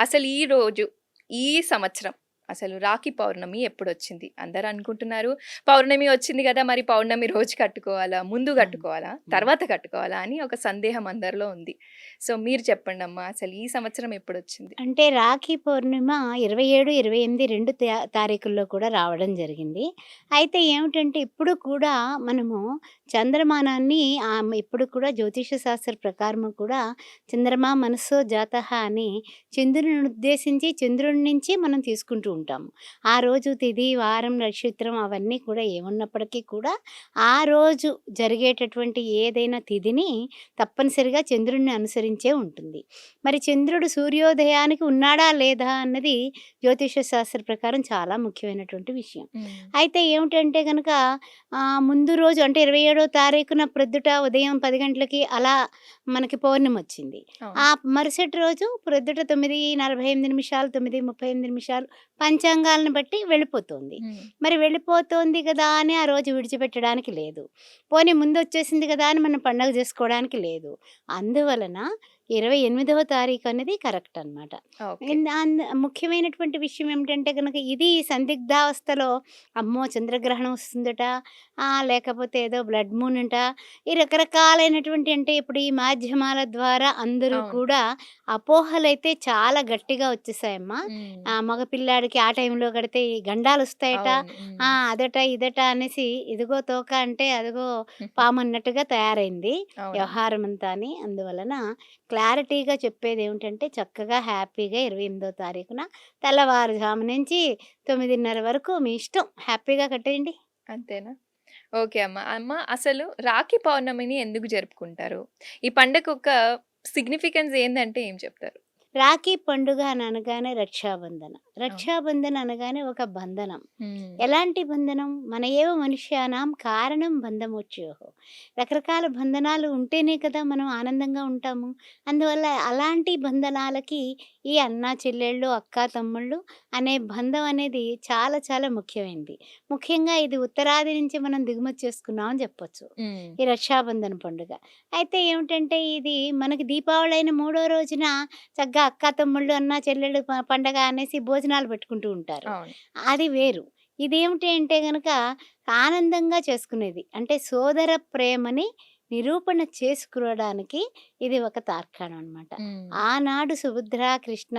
అసలు ఈ రోజు, ఈ సంవత్సరం అసలు రాఖీ పౌర్ణమి ఎప్పుడొచ్చింది? అందరూ అనుకుంటున్నారు, పౌర్ణమి వచ్చింది గదా! మరి పౌర్ణమి రోజు కట్టుకోవాలా? ముందు అవును. కట్టుకోవాలా? హ్మ్. తర్వాత కట్టుకోవాలా? అని ఒక సందేహం అందరిలో ఉంది. సో, మీరు చెప్పండమ్మా అసలు ఈ సంవత్సరం ఎప్పుడొచ్చింది? అంటే రాఖీ పౌర్ణిమ 27, 28 2 తారీఖుల్లో కూడా రావడం జరిగింది. అయితే ఏమిటంటే ఇప్పుడు కూడా మనము చంద్రమానాన్ని ఇప్పుడు కూడా జ్యోతిష శాస్త్ర ప్రకారము కూడా చంద్రమా మనస్సో జాతః అని చంద్రుడిని ఉద్దేశించి చంద్రుడి నుంచి మనం తీసుకుంటూ ఉంటాము. ఆ రోజు తిథి, వారం, నక్షత్రం అవన్నీ కూడా ఏమున్నప్పటికీ కూడా ఆ రోజు జరిగేటటువంటి ఏదైనా తిథిని తప్పనిసరిగా చంద్రుడిని అనుసరించే ఉంటుంది. మరి చంద్రుడు సూర్యోదయానికి ఉన్నాడా లేదా అన్నది జ్యోతిష శాస్త్ర ప్రకారం చాలా ముఖ్యమైనటువంటి విషయం. హ్మ్. అయితే ఏమిటంటే గనక ముందు రోజు అంటే 27వ తారీఖున ప్రొద్దుట ఉదయం 10 గంటలకి అలా మనకి పౌర్ణమొచ్చింది. అవును. ఆ మరుసటి రోజు ప్రొద్దుట 9:48 నిమిషాలు, 9:38 నిమిషాలు పంచాంగాలను బట్టి వెళ్ళిపోతుంది. హ్మ్. మరి వెళ్ళిపోతోంది కదా అని ఆ రోజు విడిచిపెట్టడానికి లేదు. పోనీ ముందొచ్చేసింది కదా అని మనం పండగ జేసుకోవడానికి లేదు. అందువలన 28వ తారీఖు అనేది కరెక్ట్ అనమాట. ఓకే. ముఖ్యమైనటువంటి విషయం ఏమిటంటే గనక ఇది సందిగ్ధావస్థలో అమ్మో! చంద్రగ్రహణం వస్తుందట, లేకపోతే ఏదో బ్లడ్ మూన్ అంట, ఈ రకరకాలైనటువంటి అంటే ఇప్పుడు ఈ మాధ్యమాల ద్వారా అందరూ అవును. కూడా అపోహలైతే చాలా గట్టిగా వచ్చేసాయమ్మా. హ్మ్. మగ పిల్లాడికి ఆ టైంలో కడితే ఈ గండాలొస్తాయట, అవును. హ్మ్. అదట ఇదట అనేసి ఇదిగో తోక అంటే అదిగో హుహు. పామన్నట్టుగా తయారైంది అవునమ్మా. వ్యవహారమంతాని. అందువలన క్లారిటీగా చెప్పేదేమిటంటే, చక్కగా హ్యాపీగా 28వ తారీఖున తెల్లవారుజాము నుంచి 9:30 వరకు మీ ఇష్టం హ్యాపీగా కట్టేయండి. అంతేనా? ఓకే అమ్మ. అమ్మ అసలు రాఖీ పౌర్ణమిని ఎందుకు జరుపుకుంటారు? ఈ పండగొక సిగ్నిఫికెన్స్ ఏందంటే ఏం చెప్తారు? రాఖీ పండుగ అని అనగానే రక్షాబంధన. అవును. రక్షాబంధన్ అనగానే ఒక బంధనం. హ్మ్. ఎలాంటి బంధనం? మన ఏవ మనుష్యానాం కారణం బంధమోచ్యోః. రకరకాల బంధనాలు ఉంటేనే కదా మనం ఆనందంగా ఉంటాము. అందువల్ల అలాంటి బంధనాలకి ఈ అన్నా చెల్లెళ్ళు, అక్కా తమ్ముళ్ళు అనే బంధం అనేది చాలా చాలా ముఖ్యమైనది. ముఖ్యంగా ఇది ఉత్తరాది నుంచి మనం దిగుమతి చేసుకున్నాం అని చెప్పొచ్చు. హ్మ్. ఈ రక్షాబంధన్ పండుగ. అయితే ఏమిటంటే ఇది మనకి దీపావళి అయిన మూడో రోజున చక్కగా అక్కా, తమ్ముళ్ళు, అన్నా, చెల్లెళ్ళు పండగ అనేసి భోజనాలు పెట్టుకుంటూ ఉంటారు. అవును. అది వేరు. ఇదేమిటి అంటే గనక ఆనందంగా చేసుకునేది. అంటే సోదర ప్రేమని నిరూపణ చేసుకోవడానికి ఇది ఒక తార్కాణం అనమాట. హ్మ్. ఆనాడు సుభద్ర, కృష్ణ,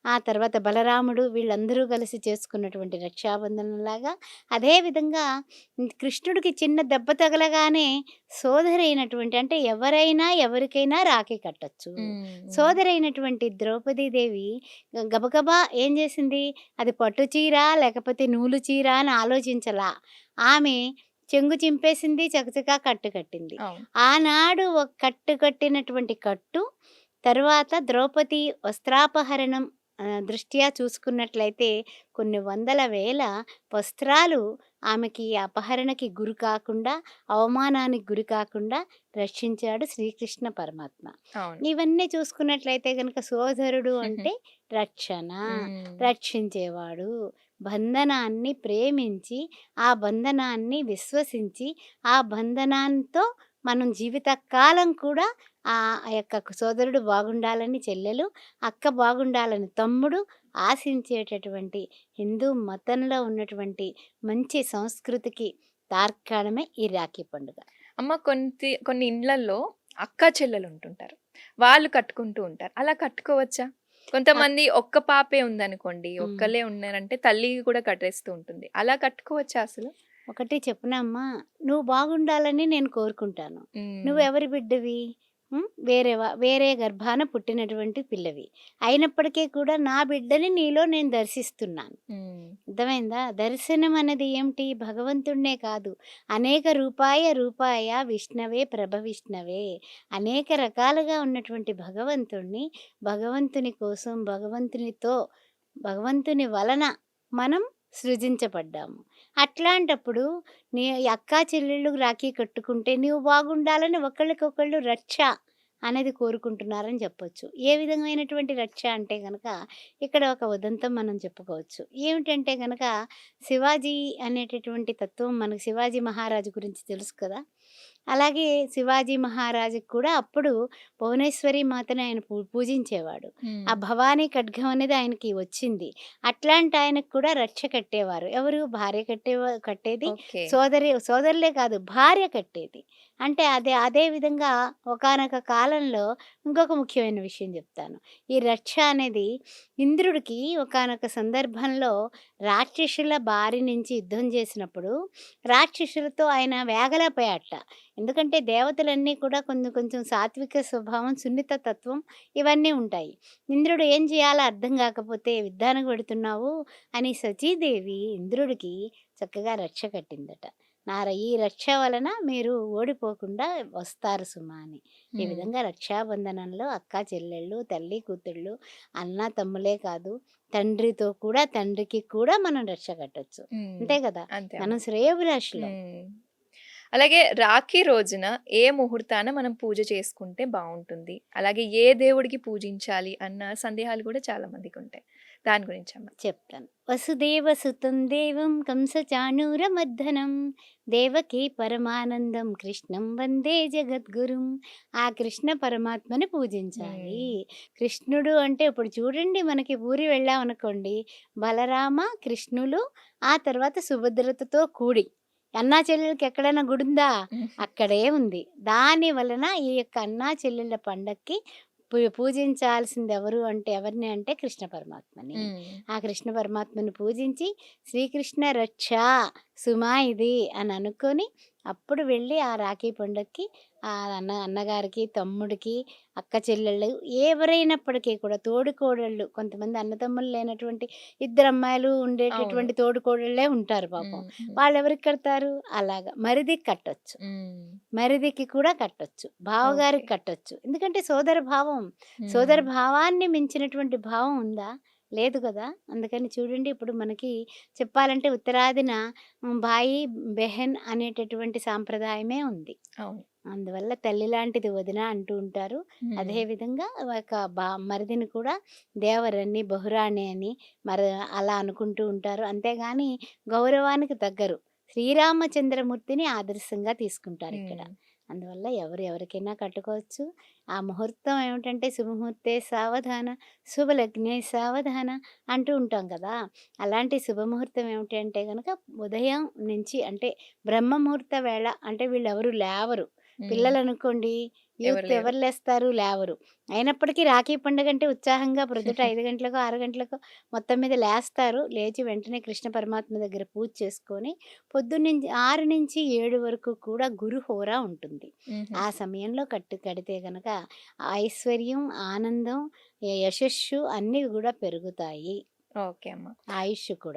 ఆ తర్వాత బలరాముడు వీళ్ళందరూ కలిసి చేసుకున్నటువంటి రక్షాబంధనంలాగా అదే విధంగా కృష్ణుడికి చిన్న దెబ్బ తగలగానే సోదరైనటువంటి అంటే ఎవరైనా ఎవరికైనా రాఖీ కట్టొచ్చు. హ్మ్. హ్మ్. సోదరైనటువంటి ద్రౌపదీదేవి గబగబా ఏం చేసింది? అది పట్టు చీర లేకపోతే నూలు చీర అని ఆలోచించలా. ఆమె చెంగు చింపేసింది, చకచకా కట్టు కట్టింది. అవును. ఆనాడు ఒక కట్టు కట్టినటువంటి కట్టు, తరువాత ద్రౌపది వస్త్రాపహరణం దృష్ట్యా చూసుకున్నట్లయితే కొన్ని వందల వేల వస్త్రాలు ఆమెకి అపహరణకి గురి కాకుండా, అవమానానికి గురి కాకుండా రక్షించాడు శ్రీకృష్ణ పరమాత్మ. అవును. ఇవన్నీ చూసుకున్నట్లయితే గనక సోదరుడు అంటే రక్షణ, హ్మ్. రక్షించేవాడు. బంధనాన్ని ప్రేమించి, ఆ బంధనాన్ని విశ్వసించి, ఆ బంధనంతో మనం జీవితకాలం కూడా ఆ యొక్క సోదరుడు బాగుండాలని చెల్లెలు, అక్క బాగుండాలని తమ్ముడు ఆశించేటటువంటి హిందూ మతంలో ఉన్నటువంటి మంచి సంస్కృతికి తార్కాణమే ఈ రాఖీ పండుగ. అమ్మ కొన్ని ఇండ్లల్లో అక్కా చెల్లెలుంటుంటారు. వాళ్ళు కట్టుకుంటూ ఉంటారు. అలా కట్టుకోవచ్చా? అక్ కొంతమంది ఒక్క పాపే ఉందనుకోండి. హ్మ్. ఒక్కళ్ళే ఉన్నారంటే తల్లికి కూడా కట్టేస్తూ ఉంటుంది. అలా కట్టుకోవచ్చా అసలు? ఒకటి చెప్పనా అమ్మా? నువ్వు బాగుండాలని నేను కోరుకుంటాను. హ్మ్. నువ్వెవరి బిడ్డవి? వేరే గర్భాన పుట్టినటువంటి పిల్లవి. అయినప్పటికీ కూడా నా బిడ్డని నీలో నేను దర్శిస్తున్నాను. హ్మ్. అర్థమైందా? దర్శనం అనేది ఏమిటి? భగవంతుడినే కాదు. అనేక రూపాయ విష్ణవే ప్రభవిష్ణవే. అనేక రకాలుగా ఉన్నటువంటి భగవంతుడిని, భగవంతుని కోసం, భగవంతుని వలన మనం సృజించబడ్డాము. అట్లాంటప్పుడు నీ అక్కా చెల్లెళ్ళు రాఖీ కట్టుకుంటే నీవు బాగుండాలని ఒకళ్ళకొకళ్ళు రక్ష అనేది కోరుకుంటున్నారని చెప్పొచ్చు. ఏ విధమైనటువంటి రక్ష అంటే గనక ఇక్కడ ఒక ఉదంతం మనం చెప్పుకోవచ్చు. ఏమిటంటే గనక శివాజీ అనేటటువంటి తత్వం మనకు శివాజీ మహారాజు గురించి తెలుసు కదా! అలాగే శివాజీ మహారాజుకి కూడా అప్పుడు భువనేశ్వరి మాతని ఆయన పూజించేవాడు. ఆ భవానీ ఖడ్గం అనేది ఆయనకి వచ్చింది. అట్లాంటి ఆయనకు కూడా రక్ష కట్టేవారు. ఎవరు? భార్య కట్టేది. ఓకే. సోదరులే కాదు, భార్య కట్టేది. అంటే అదే విధంగా ఒకానొక కాలంలో ఇంకొక ముఖ్యమైన విషయం చెప్తాను. ఈ రక్ష అనేది ఇంద్రుడికి ఒకానొక సందర్భంలో రాక్షసుల బారి నుంచి యుద్ధం చేసినప్పుడు రాక్షసులతో ఆయన వేగలేకపోయాడట. ఎందుకంటే దేవతలన్నీ కూడా కొంచెం కొంచెం సాత్విక స్వభావం, సున్నిత తత్వం ఇవన్నీ ఉంటాయి. ఇంద్రుడు ఏం చేయాలో అర్థం కాకపోతే యుద్ధానికి వెడుతున్నావు అని సతీదేవి ఇంద్రుడికి చక్కగా రక్ష కట్టిందట. ఈ రక్ష వలన మీరు ఓడిపోకుండా వస్తారు సుమా అని. ఈ విధంగా రక్షాబంధనంలో అక్కా చెల్లెళ్ళు, తల్లి కూతుళ్ళు, అన్న తమ్ములే కాదు, తండ్రికి కూడా మనం రక్ష కట్టొచ్చు. అంతే కదా! అంతే మనం అమ్మ. శ్రేయోభిలాషులం. అలాగే రాఖీ రోజున ఏ ముహూర్తాన మనం పూజ చేసుకుంటే బావుంటుంది? అలాగే ఏ దేవుడికి పూజించాలి అన్న సందేహాలు కూడా చాలా మందికుంటాయి. దాని గురించమ్మ. చెప్తాను. వసుదేవసుతం దేవం కంసచాణూరమర్దనం దేవకీ పరమానందం కృష్ణం వందే జగద్గురుం. ఆ కృష్ణ పరమాత్మని పూజించాలి. కృష్ణుడు అంటే ఇప్పుడు చూడండి, మనకి ఊరి వెళ్ళామనుకోండి, బలరామ, కృష్ణులు, ఆ తర్వాత సుభద్రతతో కూడి అన్నా చెల్లెలకి ఎక్కడైనా గుడుందా? అక్కడే ఉంది. దాని వలన ఈ యొక్క అన్నా చెల్లెళ్ళ పండక్కి పూజించాల్సింది ఎవరు అంటే ఎవరిని అంటే కృష్ణ పరమాత్మని. ఆ కృష్ణ పరమాత్మని పూజించి శ్రీకృష్ణ రక్ష సుమా ఇది అని అనుకొని అప్పుడు వెళ్ళి ఆ రాఖీ పండక్కి ఆ అన్నగారికి, తమ్ముడికి, అక్క చెల్లెళ్ళు ఎవరైనప్పటికీ కూడా తోడుకోడళ్ళు, కొంతమంది అన్నదమ్ములు లేనటువంటి ఇద్దరు అమ్మాయిలు అవును. ఉండేటటువంటి తోడుకోడళ్ళే ఉంటారు పాపం. వాళ్ళెవరికి కడతారు? అలాగా మరిదికి కట్టొచ్చు. మరిదికి కూడా కట్టొచ్చు. బావగారికి ఓకే. కట్టొచ్చు. ఎందుకంటే సోదర భావం. సోదర భావాన్ని మించినటువంటి భావం ఉందా? లేదు కదా! అందుకని చూడండి, ఇప్పుడు మనకి చెప్పాలంటే ఉత్తరాదిన భాయి బెహన్ అనేటటువంటి సాంప్రదాయమే ఉంది. అవును. అందువల్ల తల్లి లాంటిది వదిన అంటూ ఉంటారు. అదేవిధంగా ఒక మరిదిని కూడా దేవరని, బహురాణి అని అలా అనుకుంటూ ఉంటారు. అంతేగాని గౌరవానికి తగ్గరు. శ్రీరామచంద్రమూర్తిని ఆదర్శంగా తీసుకుంటారిక్కడ. అందువల్ల ఎవరికైనా కట్టుకోవచ్చు. ఆ ముహూర్తం ఏమిటంటే శుభముహూర్తే సావధాన, శుభలగ్నే సావధాన అంటూ ఉంటాం కదా! అలాంటి శుభముహూర్తం ఏమిటి అంటే గనక ఉదయం నుంచి అంటే బ్రహ్మ ముహూర్త వేళ. అంటే వీళ్ళెవరు లేవరు. పిల్లలనుకోండి, ఎవరు యూత్ లేరు. ఎవరు లేస్తారు? లేవరు. అయినప్పటికీ రాఖీ పండుగంటే ఉత్సాహంగా ప్రొద్దుట 5 గంటలకో, 6 గంటలకో మొత్తం మీద లేస్తారు. లేచి వెంటనే కృష్ణ పరమాత్మ దగ్గర పూజ చేసుకొని పొద్దున్నుంచి 6-7 వరకు కూడా గురుహోరా ఉంటుంది. ఆ సమయంలో కడితే గనక ఐశ్వర్యం, ఆనందం, యశస్సు అన్నీ గూడా పెరుగుతాయి. ఓకే అమ్మ. ఆయుష్షు కూడా.